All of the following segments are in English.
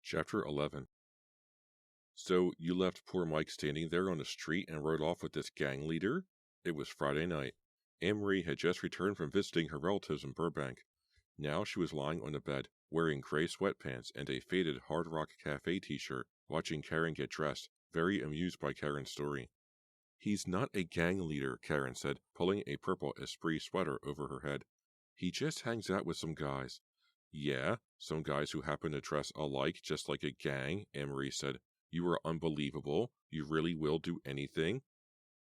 Chapter 11. So you left poor Mike standing there on the street and rode off with this gang leader? It was Friday night. Anne-Marie had just returned from visiting her relatives in Burbank. Now she was lying on the bed, wearing gray sweatpants and a faded Hard Rock Cafe t-shirt, watching Karen get dressed, very amused by Karen's story. He's not a gang leader, Karen said, pulling a purple Esprit sweater over her head. He just hangs out with some guys. Yeah, some guys who happen to dress alike, just like a gang, Anne-Marie said. You are unbelievable. You really will do anything.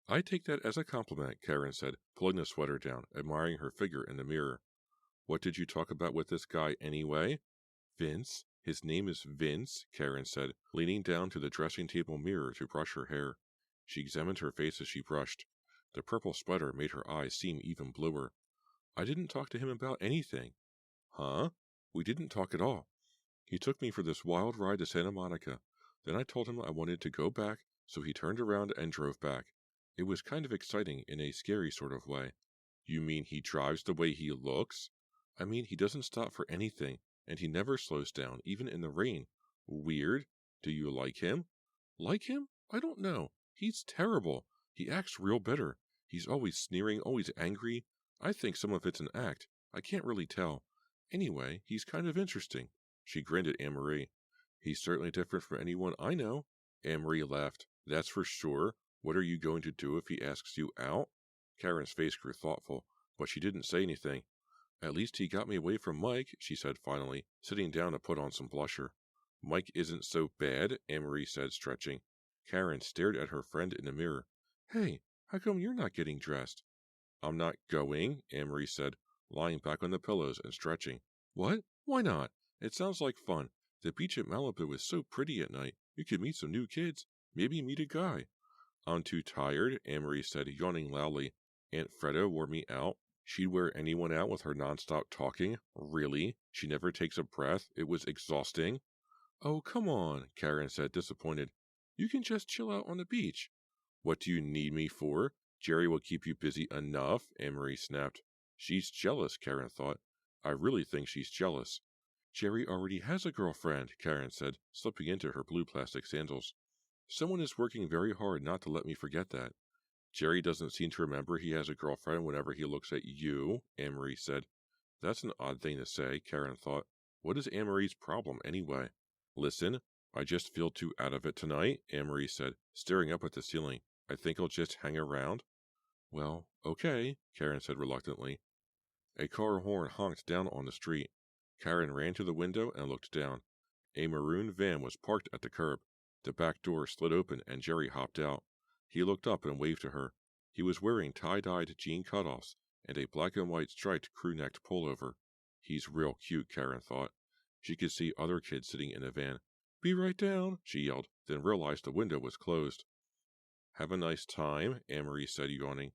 I take that as a compliment, Karen said, pulling the sweater down, admiring her figure in the mirror. What did you talk about with this guy anyway? Vince. His name is Vince, Karen said, leaning down to the dressing table mirror to brush her hair. She examined her face as she brushed. The purple sweater made her eyes seem even bluer. I didn't talk to him about anything. Huh? We didn't talk at all. He took me for this wild ride to Santa Monica. Then I told him I wanted to go back, so he turned around and drove back. It was kind of exciting in a scary sort of way. You mean he drives the way he looks? I mean, he doesn't stop for anything, and he never slows down, even in the rain. Weird. Do you like him? Like him? I don't know. He's terrible. He acts real bitter. He's always sneering, always angry. I think some of it's an act. I can't really tell. Anyway, he's kind of interesting. She grinned at Anne-Marie. He's certainly different from anyone I know. Anne-Marie laughed. That's for sure. What are you going to do if he asks you out? Karen's face grew thoughtful, but she didn't say anything. At least he got me away from Mike, she said finally, sitting down to put on some blusher. Mike isn't so bad, Anne-Marie said, stretching. Karen stared at her friend in the mirror. Hey, how come you're not getting dressed? I'm not going, Anne-Marie said, lying back on the pillows and stretching. What? Why not? It sounds like fun. The beach at Malibu is so pretty at night. You could meet some new kids. Maybe meet a guy. I'm too tired, Anne-Marie said, yawning loudly. Aunt Freda wore me out. She'd wear anyone out with her nonstop talking. Really? She never takes a breath. It was exhausting. Oh, come on, Karen said, disappointed. You can just chill out on the beach. What do you need me for? Jerry will keep you busy enough, Anne-Marie snapped. She's jealous, Karen thought. I really think she's jealous. Jerry already has a girlfriend, Karen said, slipping into her blue plastic sandals. Someone is working very hard not to let me forget that. Jerry doesn't seem to remember he has a girlfriend whenever he looks at you, Anne-Marie said. That's an odd thing to say, Karen thought. What is Anne-Marie's problem, anyway? Listen, I just feel too out of it tonight, Anne-Marie said, staring up at the ceiling. I think I'll just hang around. Well, okay, Karen said reluctantly. A car horn honked down on the street. Karen ran to the window and looked down. A maroon van was parked at the curb. The back door slid open and Jerry hopped out. He looked up and waved to her. He was wearing tie-dyed jean cutoffs and a black and white striped crew-necked pullover. He's real cute, Karen thought. She could see other kids sitting in the van. Be right down, she yelled, then realized the window was closed. Have a nice time, Anne-Marie said, yawning.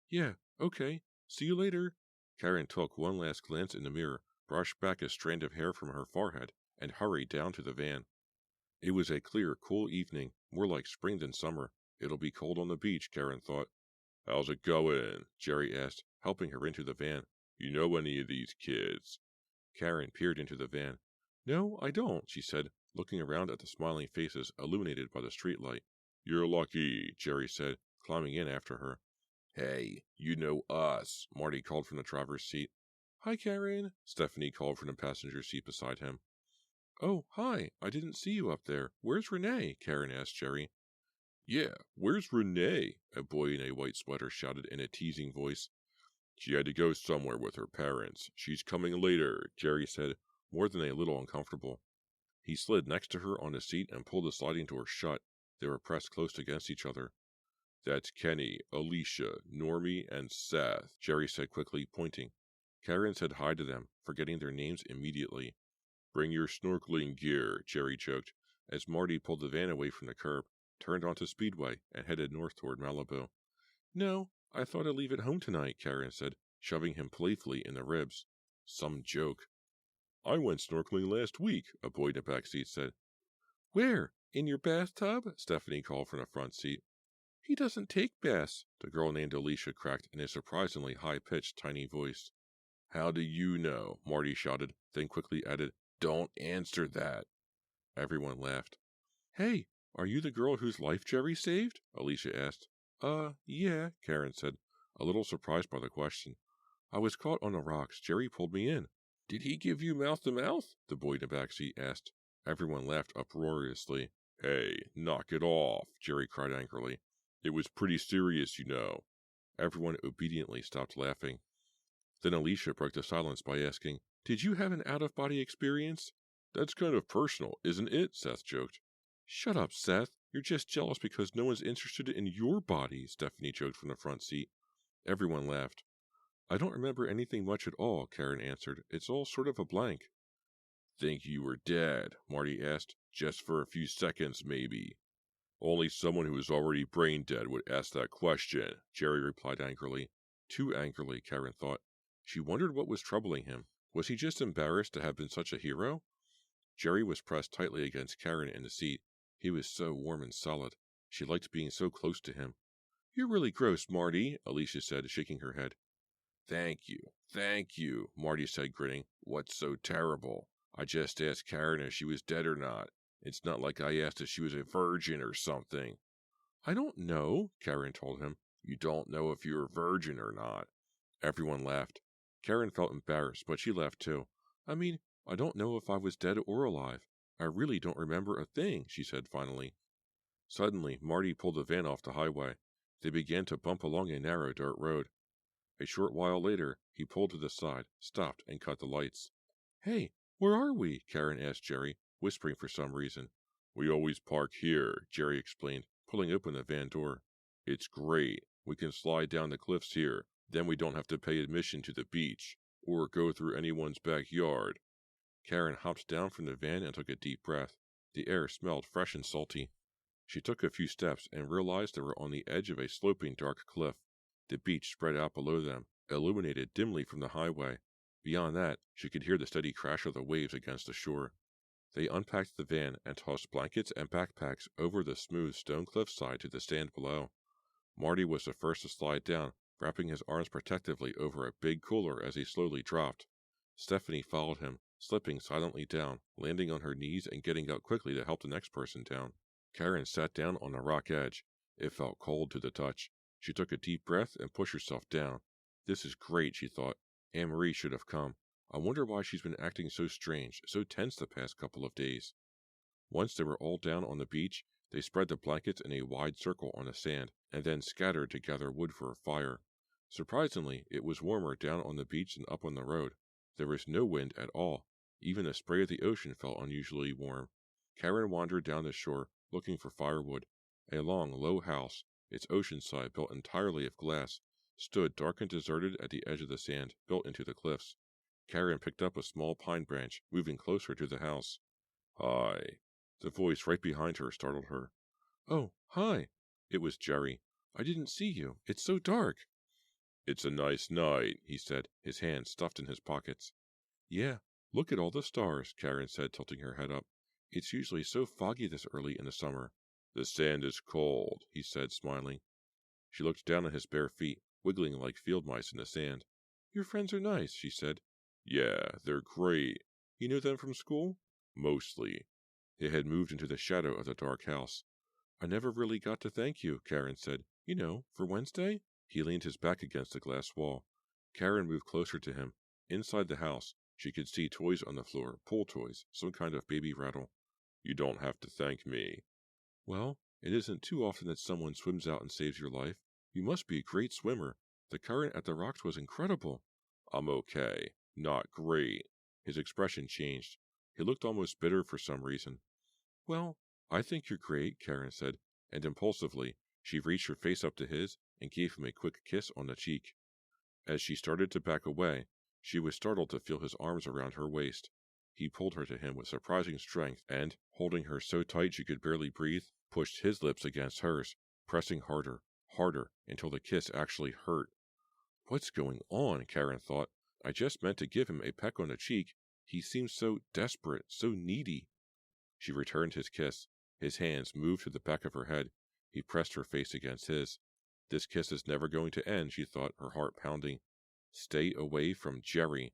Yeah, okay. See you later. Karen took one last glance in the mirror, brushed back a strand of hair from her forehead, and hurried down to the van. It was a clear, cool evening, more like spring than summer. It'll be cold on the beach, Karen thought. How's it going? Jerry asked, helping her into the van. You know any of these kids? Karen peered into the van. No, I don't, she said, looking around at the smiling faces illuminated by the streetlight. You're lucky, Jerry said, climbing in after her. Hey, you know us, Marty called from the driver's seat. Hi, Karen, Stephanie called from the passenger seat beside him. Oh, hi, I didn't see you up there. Where's Renee? Karen asked Jerry. Yeah, where's Renee? A boy in a white sweater shouted in a teasing voice. She had to go somewhere with her parents. She's coming later, Jerry said, more than a little uncomfortable. He slid next to her on the seat and pulled the sliding door shut. They were pressed close against each other. That's Kenny, Alicia, Normie, and Seth, Jerry said quickly, pointing. Karen said hi to them, forgetting their names immediately. Bring your snorkeling gear, Jerry joked, as Marty pulled the van away from the curb, turned onto Speedway, and headed north toward Malibu. No, I thought I'd leave it home tonight, Karen said, shoving him playfully in the ribs. Some joke. I went snorkeling last week, a boy in the back seat said. Where? In your bathtub? Stephanie called from the front seat. He doesn't take baths, the girl named Alicia cracked in a surprisingly high-pitched, tiny voice. How do you know? Marty shouted, then quickly added, Don't answer that. Everyone laughed. Hey, are you the girl whose life Jerry saved? Alicia asked. Yeah, Karen said, a little surprised by the question. I was caught on the rocks. Jerry pulled me in. Did he give you mouth-to-mouth? The boy in the backseat asked. Everyone laughed uproariously. Hey, knock it off, Jerry cried angrily. It was pretty serious, you know. Everyone obediently stopped laughing. Then Alicia broke the silence by asking, Did you have an out-of-body experience? That's kind of personal, isn't it? Seth joked. Shut up, Seth. You're just jealous because no one's interested in your body, Stephanie joked from the front seat. Everyone laughed. I don't remember anything much at all, Karen answered. It's all sort of a blank. Think you were dead? Marty asked. Just for a few seconds, maybe. Only someone who is already brain dead would ask that question, Jerry replied angrily. Too angrily, Karen thought. She wondered what was troubling him. Was he just embarrassed to have been such a hero? Jerry was pressed tightly against Karen in the seat. He was so warm and solid. She liked being so close to him. You're really gross, Marty, Alicia said, shaking her head. Thank you, Marty said, grinning. What's so terrible? I just asked Karen if she was dead or not. It's not like I asked if she was a virgin or something. I don't know, Karen told him. You don't know if you're a virgin or not. Everyone laughed. Karen felt embarrassed, but she laughed too. I mean, I don't know if I was dead or alive. I really don't remember a thing, she said finally. Suddenly, Marty pulled the van off the highway. They began to bump along a narrow dirt road. A short while later, he pulled to the side, stopped, and cut the lights. Hey, where are we? Karen asked Jerry, whispering for some reason. We always park here, Jerry explained, pulling open the van door. It's great. We can slide down the cliffs here. Then we don't have to pay admission to the beach, or go through anyone's backyard. Karen hopped down from the van and took a deep breath. The air smelled fresh and salty. She took a few steps and realized they were on the edge of a sloping dark cliff. The beach spread out below them, illuminated dimly from the highway. Beyond that, she could hear the steady crash of the waves against the shore. They unpacked the van and tossed blankets and backpacks over the smooth stone cliffside to the sand below. Marty was the first to slide down, wrapping his arms protectively over a big cooler as he slowly dropped. Stephanie followed him, slipping silently down, landing on her knees and getting up quickly to help the next person down. Karen sat down on the rock edge. It felt cold to the touch. She took a deep breath and pushed herself down. This is great, she thought. Anne-Marie should have come. I wonder why she's been acting so strange, so tense the past couple of days. Once they were all down on the beach, they spread the blankets in a wide circle on the sand, and then scattered to gather wood for a fire. Surprisingly, it was warmer down on the beach than up on the road. There was no wind at all. Even the spray of the ocean felt unusually warm. Karen wandered down the shore, looking for firewood. A long, low house, its ocean side built entirely of glass, stood dark and deserted at the edge of the sand, built into the cliffs. Karen picked up a small pine branch, moving closer to the house. Hi. The voice right behind her startled her. Oh, hi. It was Jerry. I didn't see you. It's so dark. It's a nice night, he said, his hands stuffed in his pockets. Yeah, look at all the stars, Karen said, tilting her head up. It's usually so foggy this early in the summer. The sand is cold, he said, smiling. She looked down at his bare feet, wiggling like field mice in the sand. Your friends are nice, she said. Yeah, they're great. You know them from school? Mostly. They had moved into the shadow of the dark house. I never really got to thank you, Karen said. You know, for Wednesday? He leaned his back against the glass wall. Karen moved closer to him. Inside the house, she could see toys on the floor, pool toys, some kind of baby rattle. You don't have to thank me. Well, it isn't too often that someone swims out and saves your life. You must be a great swimmer. The current at the rocks was incredible. I'm okay. Not great. His expression changed. He looked almost bitter for some reason. Well, I think you're great, Karen said, and impulsively, she reached her face up to his and gave him a quick kiss on the cheek. As she started to back away, she was startled to feel his arms around her waist. He pulled her to him with surprising strength and, holding her so tight she could barely breathe, pushed his lips against hers, pressing harder, harder, until the kiss actually hurt. What's going on? Karen thought. I just meant to give him a peck on the cheek. He seemed so desperate, so needy. She returned his kiss. His hands moved to the back of her head. He pressed her face against his. This kiss is never going to end, she thought, her heart pounding. Stay away from Jerry.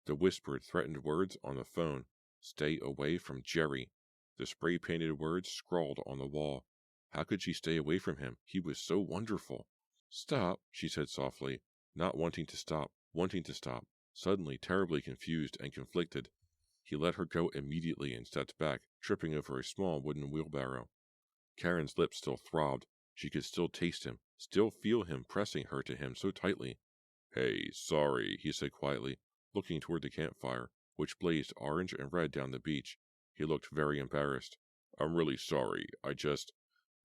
The whispered, threatened words on the phone. Stay away from Jerry. The spray-painted words scrawled on the wall. How could she stay away from him? He was so wonderful. Stop, she said softly, not wanting to stop, suddenly terribly confused and conflicted. He let her go immediately and stepped back, tripping over a small wooden wheelbarrow. Karen's lips still throbbed. She could still taste him, still feel him pressing her to him so tightly. Hey, sorry, he said quietly, looking toward the campfire, which blazed orange and red down the beach. He looked very embarrassed. I'm really sorry.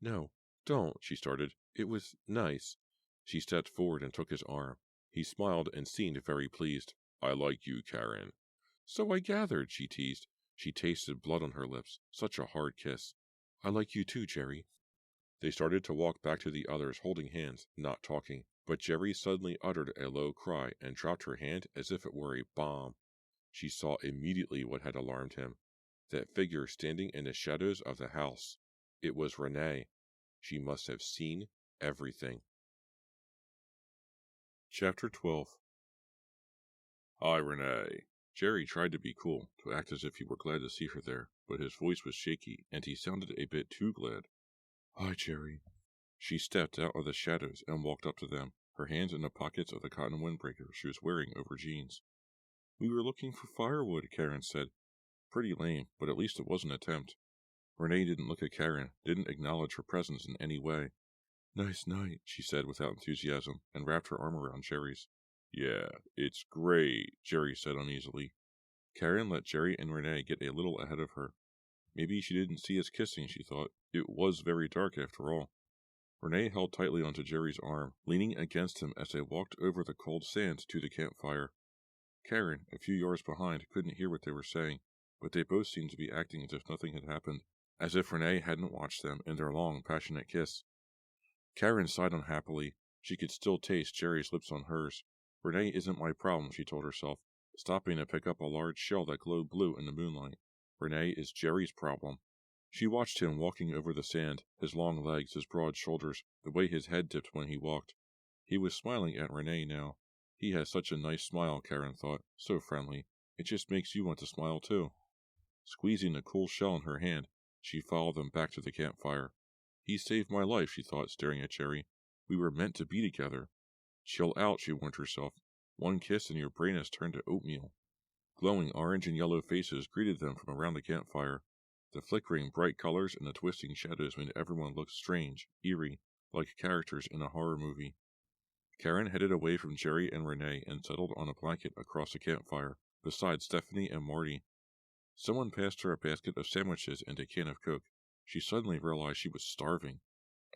No, don't, she started. It was nice. She stepped forward and took his arm. He smiled and seemed very pleased. I like you, Karen. So I gathered, she teased. She tasted blood on her lips. Such a hard kiss. I like you too, Jerry. They started to walk back to the others, holding hands, not talking. But Jerry suddenly uttered a low cry and dropped her hand as if it were a bomb. She saw immediately what had alarmed him. That figure standing in the shadows of the house. It was Renee. She must have seen everything. Chapter 12. Hi, Renee. Jerry tried to be cool, to act as if he were glad to see her there, but his voice was shaky, and he sounded a bit too glad. Hi, Jerry. She stepped out of the shadows and walked up to them, her hands in the pockets of the cotton windbreaker she was wearing over jeans. We were looking for firewood, Karen said. Pretty lame, but at least it was an attempt. Renee didn't look at Karen, didn't acknowledge her presence in any way. Nice night, she said without enthusiasm, and wrapped her arm around Jerry's. Yeah, it's great, Jerry said uneasily. Karen let Jerry and Renee get a little ahead of her. Maybe she didn't see us kissing, she thought. It was very dark after all. Renee held tightly onto Jerry's arm, leaning against him as they walked over the cold sand to the campfire. Karen, a few yards behind, couldn't hear what they were saying, but they both seemed to be acting as if nothing had happened, as if Renee hadn't watched them in their long, passionate kiss. Karen sighed unhappily. She could still taste Jerry's lips on hers. Renee isn't my problem, she told herself, stopping to pick up a large shell that glowed blue in the moonlight. Renee is Jerry's problem. She watched him walking over the sand, his long legs, his broad shoulders, the way his head dipped when he walked. He was smiling at Renee now. He has such a nice smile, Karen thought, so friendly. It just makes you want to smile too. Squeezing a cool shell in her hand, she followed them back to the campfire. He saved my life, she thought, staring at Jerry. We were meant to be together. Chill out, she warned herself. One kiss and your brain has turned to oatmeal. Glowing orange and yellow faces greeted them from around the campfire. The flickering bright colors and the twisting shadows made everyone look strange, eerie, like characters in a horror movie. Karen headed away from Jerry and Renee and settled on a blanket across the campfire, beside Stephanie and Marty. Someone passed her a basket of sandwiches and a can of Coke. She suddenly realized she was starving.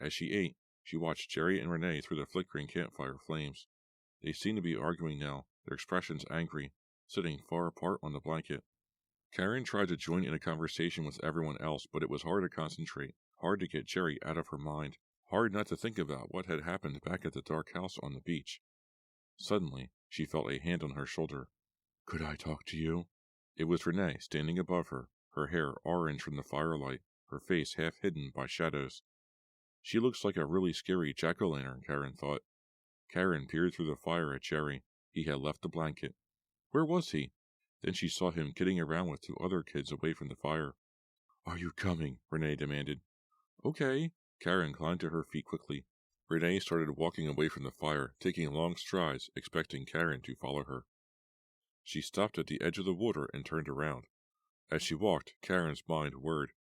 As she ate, she watched Jerry and Renee through the flickering campfire flames. They seemed to be arguing now, their expressions angry, sitting far apart on the blanket. Karen tried to join in a conversation with everyone else, but it was hard to concentrate, hard to get Jerry out of her mind, hard not to think about what had happened back at the dark house on the beach. Suddenly, she felt a hand on her shoulder. Could I talk to you? It was Renee, standing above her, her hair orange from the firelight, her face half hidden by shadows. She looks like a really scary jack-o'-lantern, Karen thought. Karen peered through the fire at Jerry. He had left the blanket. Where was he? Then she saw him kidding around with two other kids away from the fire. Are you coming? Renee demanded. Okay. Karen climbed to her feet quickly. Renee started walking away from the fire, taking long strides, expecting Karen to follow her. She stopped at the edge of the water and turned around. As she walked, Karen's mind whirred.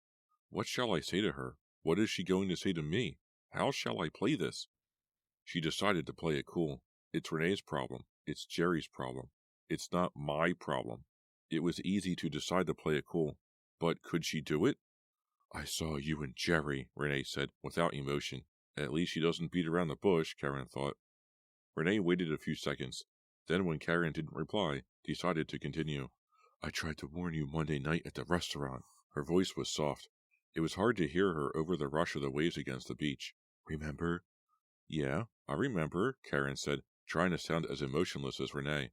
What shall I say to her? What is she going to say to me? How shall I play this? She decided to play it cool. It's Renee's problem. It's Jerry's problem. It's not my problem. It was easy to decide to play it cool. But could she do it? I saw you and Jerry, Renee said, without emotion. At least she doesn't beat around the bush, Karen thought. Renee waited a few seconds. Then, when Karen didn't reply, decided to continue. I tried to warn you Monday night at the restaurant. Her voice was soft. It was hard to hear her over the rush of the waves against the beach. Remember? Yeah, I remember, Karen said, trying to sound as emotionless as Renee.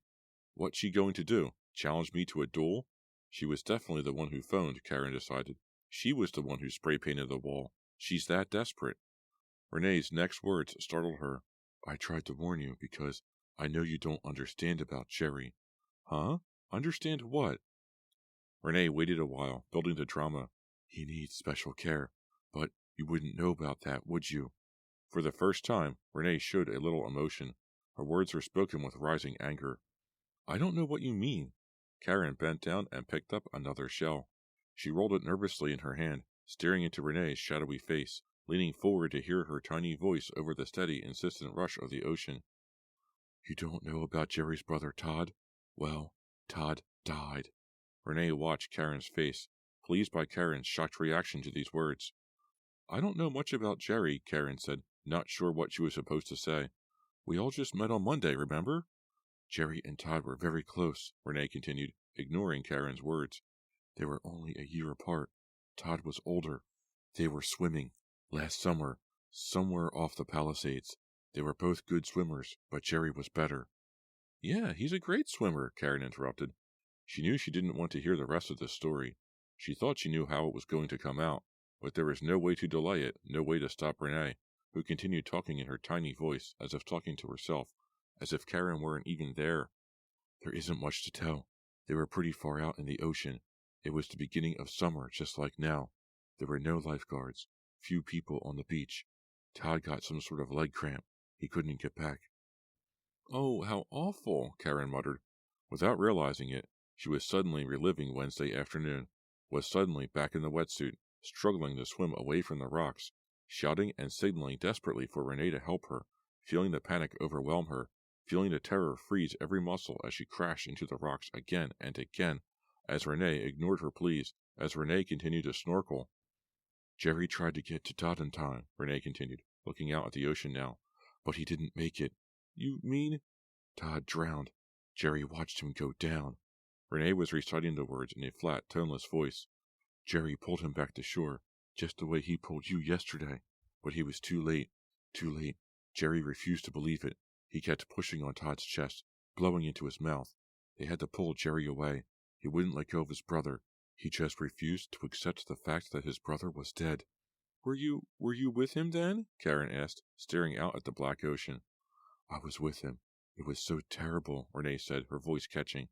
What's she going to do? Challenge me to a duel? She was definitely the one who phoned, Karen decided. She was the one who spray-painted the wall. She's that desperate. Renee's next words startled her. I tried to warn you because I know you don't understand about Jerry. Huh? Understand what? Renee waited a while, building the drama. He needs special care, but you wouldn't know about that, would you? For the first time, Renee showed a little emotion. Her words were spoken with rising anger. I don't know what you mean. Karen bent down and picked up another shell. She rolled it nervously in her hand, staring into Renee's shadowy face, leaning forward to hear her tiny voice over the steady, insistent rush of the ocean. You don't know about Jerry's brother Todd? Well, Todd died. Renee watched Karen's face, pleased by Karen's shocked reaction to these words. I don't know much about Jerry, Karen said, not sure what she was supposed to say. We all just met on Monday, remember? Jerry and Todd were very close, Renee continued, ignoring Karen's words. They were only a year apart. Todd was older. They were swimming, last summer, somewhere off the Palisades. They were both good swimmers, but Jerry was better. Yeah, he's a great swimmer, Karen interrupted. She knew she didn't want to hear the rest of the story. She thought she knew how it was going to come out, but there was no way to delay it, no way to stop Renee, who continued talking in her tiny voice, as if talking to herself, as if Karen weren't even there. There isn't much to tell. They were pretty far out in the ocean. It was the beginning of summer, just like now. There were no lifeguards, few people on the beach. Todd got some sort of leg cramp. He couldn't get back. Oh, how awful, Karen muttered. Without realizing it, she was suddenly reliving Wednesday afternoon, was suddenly back in the wetsuit, struggling to swim away from the rocks, shouting and signaling desperately for Renee to help her, feeling the panic overwhelm her, feeling the terror freeze every muscle as she crashed into the rocks again and again, as Renee ignored her pleas, as Renee continued to snorkel. Jerry tried to get to Todd in time, Renee continued, looking out at the ocean now, but he didn't make it. You mean? Todd drowned. Jerry watched him go down. Renee was reciting the words in a flat, toneless voice. Jerry pulled him back to shore, just the way he pulled you yesterday. But he was too late. Too late. Jerry refused to believe it. He kept pushing on Todd's chest, blowing into his mouth. They had to pull Jerry away. He wouldn't let go of his brother. He just refused to accept the fact that his brother was dead. Were you with him then? Karen asked, staring out at the black ocean. I was with him. It was so terrible, Renee said, her voice catching.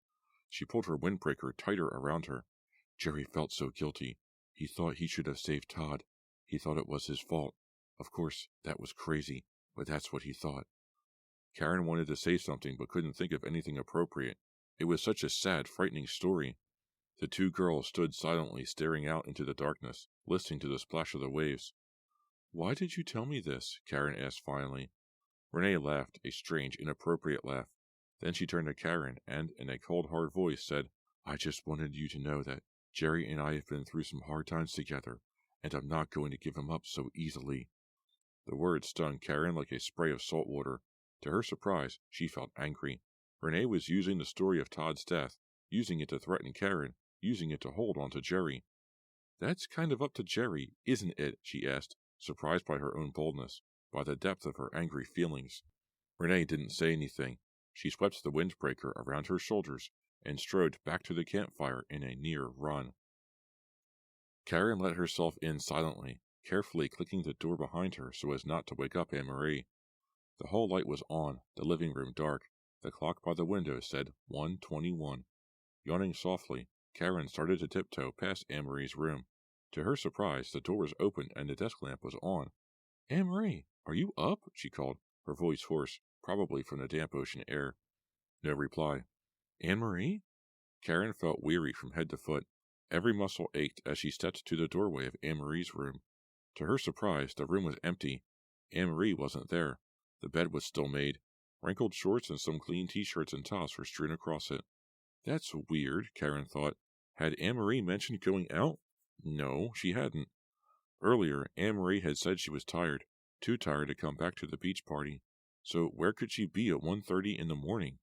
She pulled her windbreaker tighter around her. Jerry felt so guilty. He thought he should have saved Todd. He thought it was his fault. Of course, that was crazy, but that's what he thought. Karen wanted to say something but couldn't think of anything appropriate. It was such a sad, frightening story. The two girls stood silently staring out into the darkness, listening to the splash of the waves. Why did you tell me this? Karen asked finally. Renee laughed, a strange, inappropriate laugh. Then she turned to Karen and, in a cold, hard voice, said, I just wanted you to know that Jerry and I have been through some hard times together, and I'm not going to give him up so easily. The words stung Karen like a spray of salt water. To her surprise, she felt angry. Renee was using the story of Todd's death, using it to threaten Karen, using it to hold on to Jerry. That's kind of up to Jerry, isn't it? She asked, surprised by her own boldness, by the depth of her angry feelings. Renee didn't say anything. She swept the windbreaker around her shoulders and strode back to the campfire in a near run. Karen let herself in silently, carefully clicking the door behind her so as not to wake up Anne-Marie. The hall light was on, the living room dark. The clock by the window said 1:21. Yawning softly, Karen started to tiptoe past Anne-Marie's room. To her surprise, the door was open and the desk lamp was on. Anne-Marie, are you up? She called, her voice hoarse, probably from the damp ocean air. No reply. Anne-Marie? Karen felt weary from head to foot. Every muscle ached as she stepped to the doorway of Anne-Marie's room. To her surprise, the room was empty. Anne-Marie wasn't there. The bed was still made. Wrinkled shorts and some clean t-shirts and tops were strewn across it. That's weird, Karen thought. Had Anne-Marie mentioned going out? No, she hadn't. Earlier, Anne-Marie had said she was tired, too tired to come back to the beach party. So where could she be at 1:30 in the morning?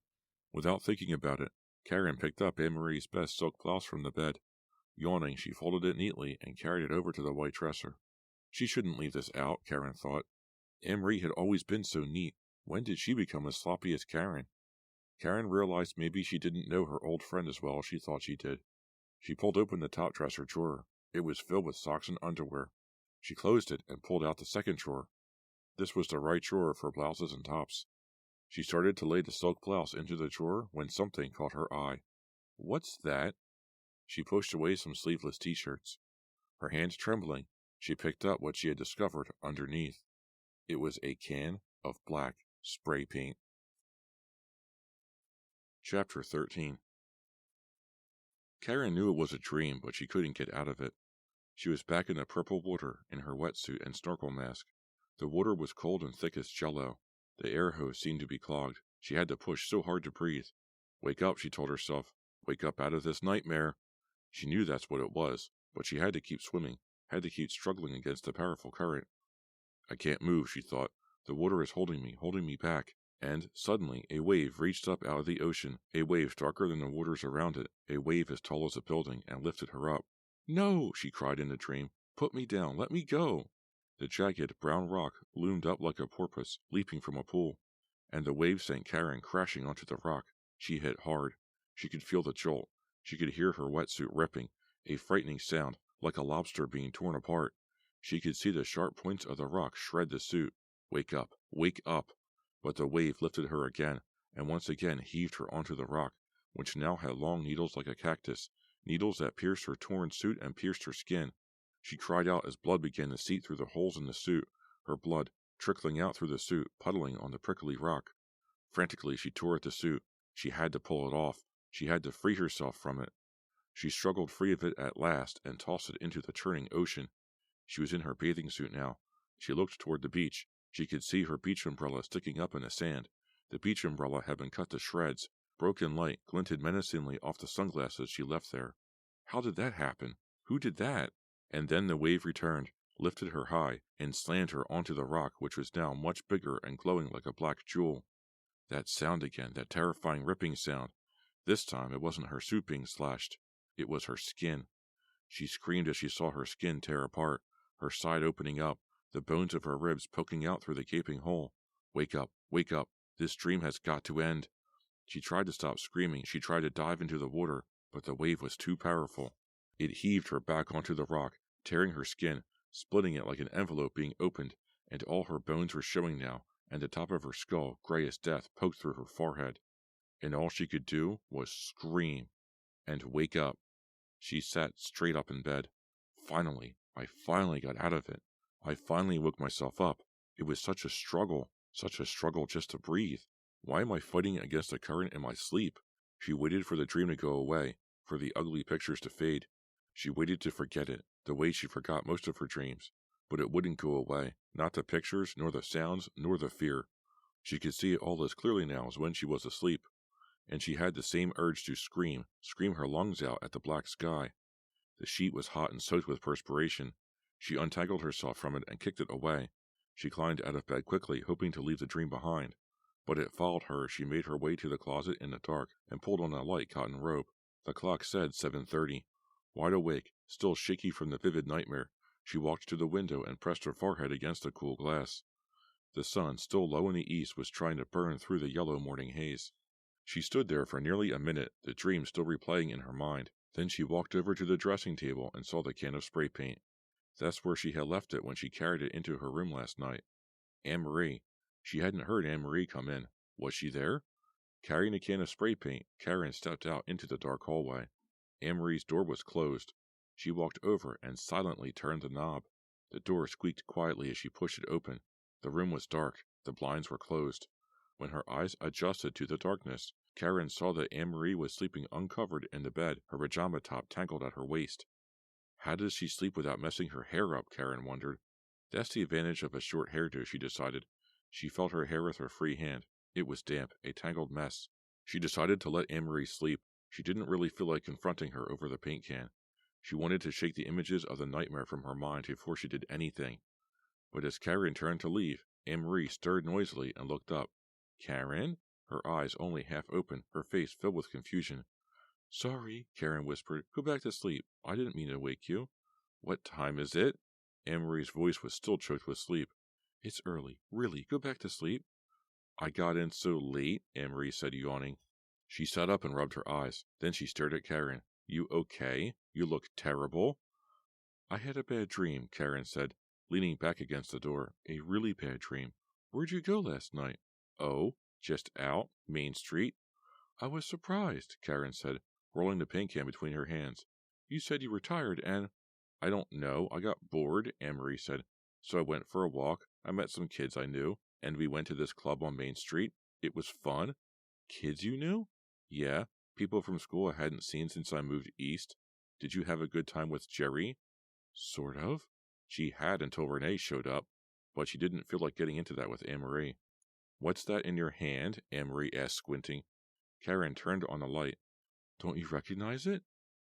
Without thinking about it, Karen picked up Anne-Marie's best silk blouse from the bed. Yawning, she folded it neatly and carried it over to the white dresser. She shouldn't leave this out, Karen thought. Anne-Marie had always been so neat. When did she become as sloppy as Karen? Karen realized maybe she didn't know her old friend as well as she thought she did. She pulled open the top dresser drawer. It was filled with socks and underwear. She closed it and pulled out the second drawer. This was the right drawer for blouses and tops. She started to lay the silk blouse into the drawer when something caught her eye. What's that? She pushed away some sleeveless t-shirts. Her hands trembling, she picked up what she had discovered underneath. It was a can of black spray paint. Chapter 13. Karen knew it was a dream, but she couldn't get out of it. She was back in the purple water in her wetsuit and snorkel mask. The water was cold and thick as jello. The air hose seemed to be clogged. She had to push so hard to breathe. Wake up, she told herself. Wake up out of this nightmare. She knew that's what it was, but she had to keep swimming, had to keep struggling against the powerful current. I can't move, she thought. The water is holding me back. And, suddenly, a wave reached up out of the ocean, a wave darker than the waters around it, a wave as tall as a building, and lifted her up. No, she cried in the dream. Put me down, let me go. The jagged, brown rock loomed up like a porpoise, leaping from a pool, and the wave sent Karen crashing onto the rock. She hit hard. She could feel the jolt. She could hear her wetsuit ripping, a frightening sound, like a lobster being torn apart. She could see the sharp points of the rock shred the suit. Wake up, wake up! But the wave lifted her again, and once again heaved her onto the rock, which now had long needles like a cactus, needles that pierced her torn suit and pierced her skin. She cried out as blood began to seep through the holes in the suit, her blood, trickling out through the suit, puddling on the prickly rock. Frantically she tore at the suit. She had to pull it off. She had to free herself from it. She struggled free of it at last and tossed it into the churning ocean. She was in her bathing suit now. She looked toward the beach. She could see her beach umbrella sticking up in the sand. The beach umbrella had been cut to shreds. Broken light glinted menacingly off the sunglasses she left there. How did that happen? Who did that? And then the wave returned, lifted her high, and slammed her onto the rock, which was now much bigger and glowing like a black jewel. That sound again, that terrifying ripping sound. This time it wasn't her suit being slashed. It was her skin. She screamed as she saw her skin tear apart, her side opening up, the bones of her ribs poking out through the gaping hole. Wake up, wake up. This dream has got to end. She tried to stop screaming. She tried to dive into the water, but the wave was too powerful. It heaved her back onto the rock, tearing her skin, splitting it like an envelope being opened, and all her bones were showing now, and the top of her skull, gray as death, poked through her forehead. And all she could do was scream and wake up. She sat straight up in bed. I finally got out of it. I finally woke myself up. It was such a struggle just to breathe. Why am I fighting against the current in my sleep? She waited for the dream to go away, for the ugly pictures to fade. She waited to forget it, the way she forgot most of her dreams. But it wouldn't go away, not the pictures, nor the sounds, nor the fear. She could see it all as clearly now as when she was asleep, and she had the same urge to scream her lungs out at the black sky. The sheet was hot and soaked with perspiration. She untangled herself from it and kicked it away. She climbed out of bed quickly, hoping to leave the dream behind. But it followed her as she made her way to the closet in the dark and pulled on a light cotton robe. The clock said 7:30. Wide awake, still shaky from the vivid nightmare, she walked to the window and pressed her forehead against the cool glass. The sun, still low in the east, was trying to burn through the yellow morning haze. She stood there for nearly a minute, the dream still replaying in her mind. Then she walked over to the dressing table and saw the can of spray paint. That's where she had left it when she carried it into her room last night. Anne-Marie. She hadn't heard Anne-Marie come in. Was she there? Carrying a can of spray paint, Karen stepped out into the dark hallway. Anne-Marie's door was closed. She walked over and silently turned the knob. The door squeaked quietly as she pushed it open. The room was dark. The blinds were closed. When her eyes adjusted to the darkness, Karen saw that Anne-Marie was sleeping uncovered in the bed, her pajama top tangled at her waist. How does she sleep without messing her hair up, Karen wondered. That's the advantage of a short hairdo, she decided. She felt her hair with her free hand. It was damp, a tangled mess. She decided to let Anne-Marie sleep. She didn't really feel like confronting her over the paint can. She wanted to shake the images of the nightmare from her mind before she did anything. But as Karen turned to leave, Anne-Marie stirred noisily and looked up. Karen? Her eyes only half open, her face filled with confusion. Sorry, Karen whispered. Go back to sleep. I didn't mean to wake you. What time is it? Anne-Marie's voice was still choked with sleep. It's early. Really, go back to sleep. I got in so late, Anne-Marie said, yawning. She sat up and rubbed her eyes. Then she stared at Karen. You okay? You look terrible. I had a bad dream, Karen said. leaning back against the door. A really bad dream. Where'd you go last night? Oh, just out, Main Street. I was surprised, Karen said, rolling the paint can between her hands. You said you were tired and... I don't know, I got bored, Anne-Marie said. So I went for a walk, I met some kids I knew, and we went to this club on Main Street. It was fun. Kids you knew? Yeah, people from school I hadn't seen since I moved east. Did you have a good time with Jerry? Sort of. She had until Renee showed up, but she didn't feel like getting into that with Anne-Marie. What's that in your hand? Anne-Marie asked, squinting. Karen turned on the light. Don't you recognize it?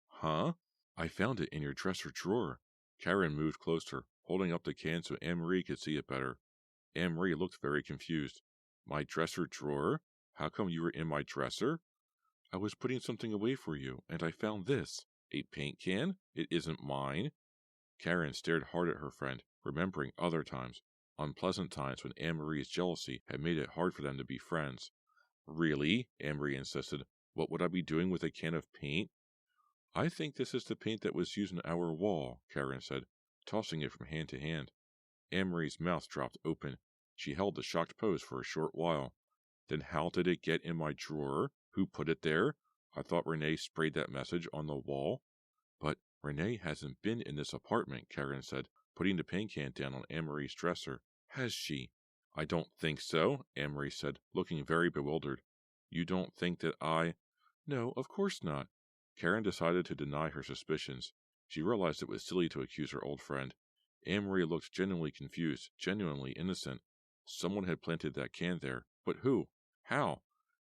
Huh? I found it in your dresser drawer. Karen moved closer, holding up the can so Anne-Marie could see it better. Anne-Marie looked very confused. My dresser drawer? How come you were in my dresser? I was putting something away for you, and I found this. A paint can? It isn't mine. Karen stared hard at her friend, remembering other times, unpleasant times when Anne-Marie's jealousy had made it hard for them to be friends. Really? Anne-Marie insisted. What would I be doing with a can of paint? I think this is the paint that was used on our wall, Karen said, tossing it from hand to hand. Anne-Marie's mouth dropped open. She held the shocked pose for a short while. Then how did it get in my drawer? Who put it there? I thought Renee sprayed that message on the wall. But Renee hasn't been in this apartment, Karen said, putting the paint can down on Anne-Marie's dresser. Has she? I don't think so, Anne-Marie said, looking very bewildered. You don't think that I... No, of course not. Karen decided to deny her suspicions. She realized it was silly to accuse her old friend. Anne-Marie looked genuinely confused, genuinely innocent. Someone had planted that can there, but who? How?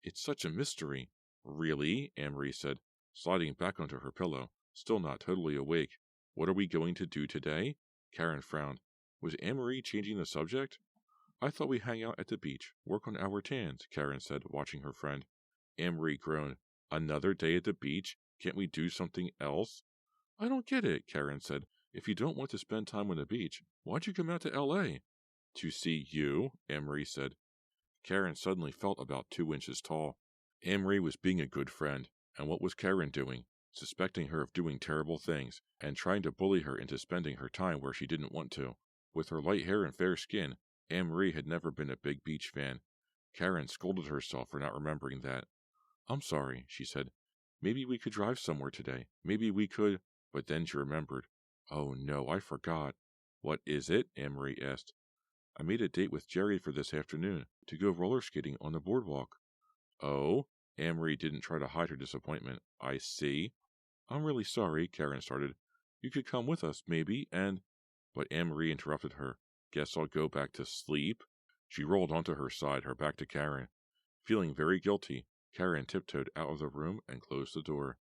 It's such a mystery. Really? Anne-Marie said, sliding back onto her pillow, still not totally awake. What are we going to do today? Karen frowned. Was Anne-Marie changing the subject? I thought we'd hang out at the beach, work on our tans, Karen said, watching her friend. Anne-Marie groaned. Another day at the beach? Can't we do something else? I don't get it, Karen said. If you don't want to spend time on the beach, why'd you come out to L.A.? To see you, Anne-Marie said. Karen suddenly felt about 2 inches tall. Anne-Marie was being a good friend, and what was Karen doing? Suspecting her of doing terrible things, and trying to bully her into spending her time where she didn't want to. With her light hair and fair skin, Anne-Marie had never been a big beach fan. Karen scolded herself for not remembering that. I'm sorry, she said. Maybe we could drive somewhere today. Maybe we could... But then she remembered. Oh no, I forgot. What is it? Anne-Marie asked. I made a date with Jerry for this afternoon, to go roller skating on the boardwalk. Oh? Anne-Marie didn't try to hide her disappointment. I see. I'm really sorry, Karen started. You could come with us, maybe, and... But Anne-Marie interrupted her. Guess I'll go back to sleep? She rolled onto her side, her back to Karen. Feeling very guilty, Karen tiptoed out of the room and closed the door.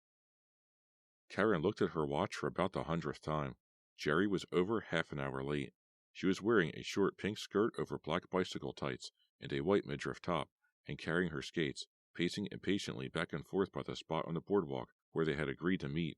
Karen looked at her watch for about the 100th time. Jerry was over half an hour late. She was wearing a short pink skirt over black bicycle tights and a white midriff top, and carrying her skates, pacing impatiently back and forth by the spot on the boardwalk where they had agreed to meet.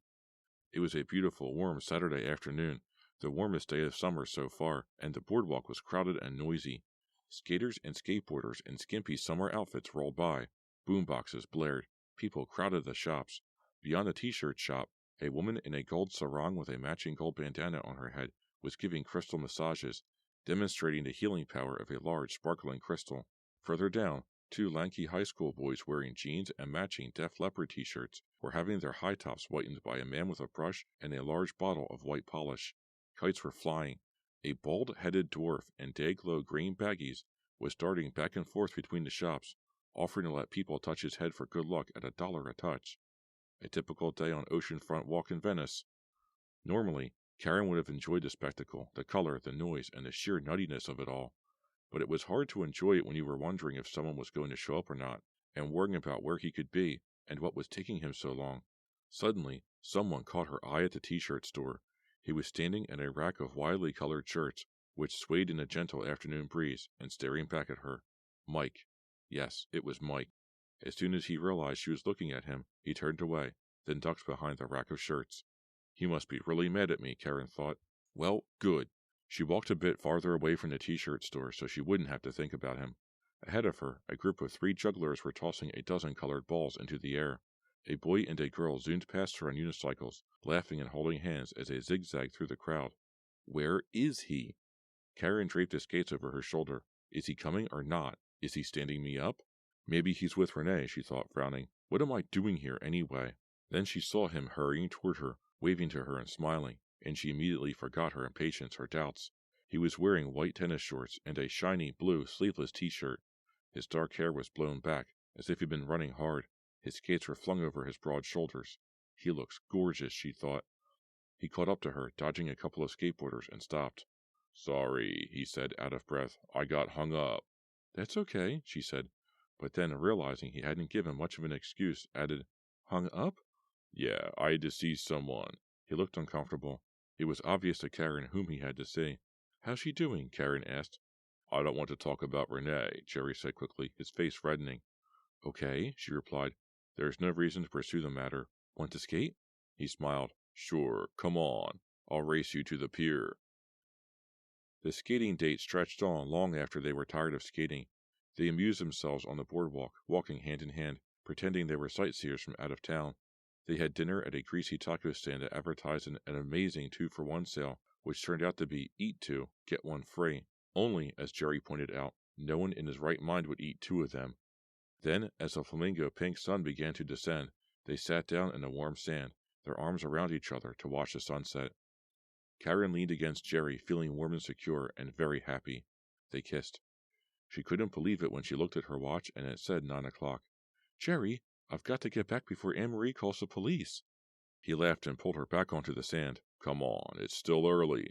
It was a beautiful, warm Saturday afternoon, the warmest day of summer so far, and the boardwalk was crowded and noisy. Skaters and skateboarders in skimpy summer outfits rolled by. Boomboxes blared. People crowded the shops. Beyond the t-shirt shop, a woman in a gold sarong with a matching gold bandana on her head was giving crystal massages, demonstrating the healing power of a large, sparkling crystal. Further down, 2 lanky high school boys wearing jeans and matching Def Leppard t-shirts were having their high tops whitened by a man with a brush and a large bottle of white polish. Kites were flying. A bald-headed dwarf in day-glow green baggies was darting back and forth between the shops, offering to let people touch his head for good luck at $1 a touch. A typical day on oceanfront walk in Venice. Normally, Karen would have enjoyed the spectacle, the color, the noise, and the sheer nuttiness of it all. But it was hard to enjoy it when you were wondering if someone was going to show up or not, and worrying about where he could be, and what was taking him so long. Suddenly, someone caught her eye at the t-shirt store. He was standing in a rack of wildly colored shirts, which swayed in a gentle afternoon breeze, and staring back at her. Mike. Yes, it was Mike. As soon as he realized she was looking at him, he turned away, then ducked behind the rack of shirts. He must be really mad at me, Karen thought. Well, good. She walked a bit farther away from the t-shirt store so she wouldn't have to think about him. Ahead of her, a group of 3 jugglers were tossing a dozen colored balls into the air. A boy and a girl zoomed past her on unicycles, laughing and holding hands as they zigzagged through the crowd. Where is he? Karen draped his skates over her shoulder. Is he coming or not? Is he standing me up? Maybe he's with Renee, she thought, frowning. What am I doing here anyway? Then she saw him hurrying toward her, waving to her and smiling, and she immediately forgot her impatience or doubts. He was wearing white tennis shorts and a shiny blue sleeveless t-shirt. His dark hair was blown back, as if he'd been running hard. His skates were flung over his broad shoulders. He looks gorgeous, she thought. He caught up to her, dodging a couple of skateboarders, and stopped. Sorry, he said, out of breath. I got hung up. That's okay, she said, but then, realizing he hadn't given much of an excuse, added, Hung up? Yeah, I had to see someone. He looked uncomfortable. It was obvious to Karen whom he had to see. How's she doing? Karen asked. I don't want to talk about Renee, Jerry said quickly, his face reddening. Okay, she replied. There's no reason to pursue the matter. Want to skate? He smiled. Sure, come on. I'll race you to the pier. The skating date stretched on long after they were tired of skating. They amused themselves on the boardwalk, walking hand in hand, pretending they were sightseers from out of town. They had dinner at a greasy taco stand that advertised an amazing 2-for-1 sale, which turned out to be eat 2, get 1 free. Only, as Jerry pointed out, no one in his right mind would eat 2 of them. Then, as the flamingo pink sun began to descend, they sat down in the warm sand, their arms around each other, to watch the sunset. Karen leaned against Jerry, feeling warm and secure, and very happy. They kissed. She couldn't believe it when she looked at her watch and it said 9 o'clock. Jerry, I've got to get back before Anne-Marie calls the police. He laughed and pulled her back onto the sand. Come on, it's still early.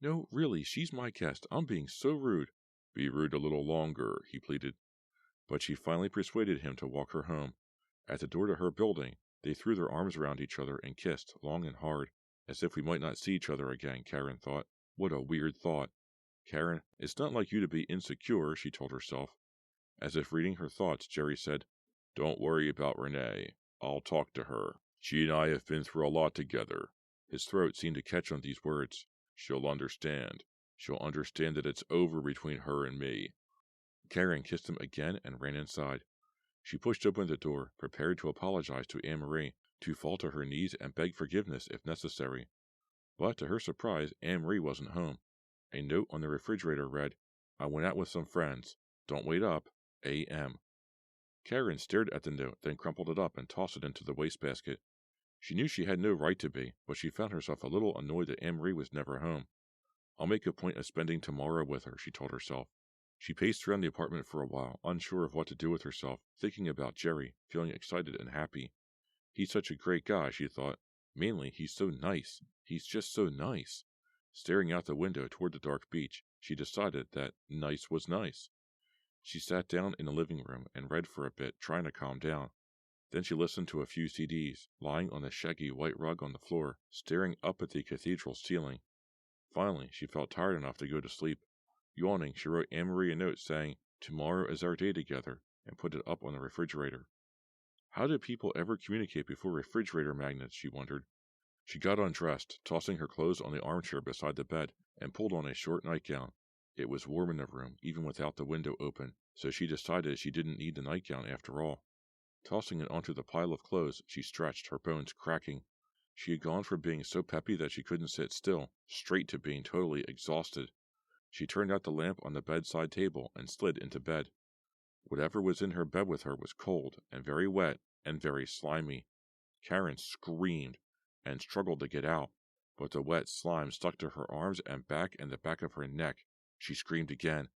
No, really, she's my guest. I'm being so rude. Be rude a little longer, he pleaded. But she finally persuaded him to walk her home. At the door to her building, they threw their arms around each other and kissed, long and hard. As if we might not see each other again, Karen thought. What a weird thought. Karen, it's not like you to be insecure, she told herself. As if reading her thoughts, Jerry said, Don't worry about Renee. I'll talk to her. She and I have been through a lot together. His throat seemed to catch on these words. She'll understand. She'll understand that it's over between her and me. Karen kissed him again and ran inside. She pushed open the door, prepared to apologize to Anne-Marie, to fall to her knees and beg forgiveness if necessary. But to her surprise, Anne-Marie wasn't home. A note on the refrigerator read, I went out with some friends. Don't wait up. A.M. Karen stared at the note, then crumpled it up and tossed it into the wastebasket. She knew she had no right to be, but she found herself a little annoyed that Anne-Marie was never home. I'll make a point of spending tomorrow with her, she told herself. She paced around the apartment for a while, unsure of what to do with herself, thinking about Jerry, feeling excited and happy. He's such a great guy, she thought. Mainly, he's so nice. He's just so nice. Staring out the window toward the dark beach, she decided that nice was nice. She sat down in the living room and read for a bit, trying to calm down. Then she listened to a few CDs, lying on the shaggy white rug on the floor, staring up at the cathedral ceiling. Finally, she felt tired enough to go to sleep. Yawning, she wrote Anne-Marie a note saying, Tomorrow is our day together, and put it up on the refrigerator. How did people ever communicate before refrigerator magnets, she wondered. She got undressed, tossing her clothes on the armchair beside the bed, and pulled on a short nightgown. It was warm in the room, even without the window open, so she decided she didn't need the nightgown after all. Tossing it onto the pile of clothes, she stretched, her bones cracking. She had gone from being so peppy that she couldn't sit still, straight to being totally exhausted. She turned out the lamp on the bedside table and slid into bed. Whatever was in her bed with her was cold and very wet and very slimy. Karen screamed and struggled to get out, but the wet slime stuck to her arms and the back of her neck. She screamed again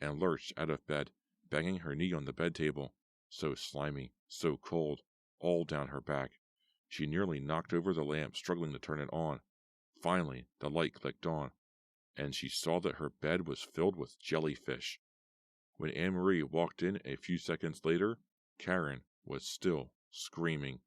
and lurched out of bed, banging her knee on the bed table. So slimy, so cold, all down her back. She nearly knocked over the lamp, struggling to turn it on. Finally, the light clicked on, and she saw that her bed was filled with jellyfish. When Anne-Marie walked in a few seconds later, Karen was still screaming.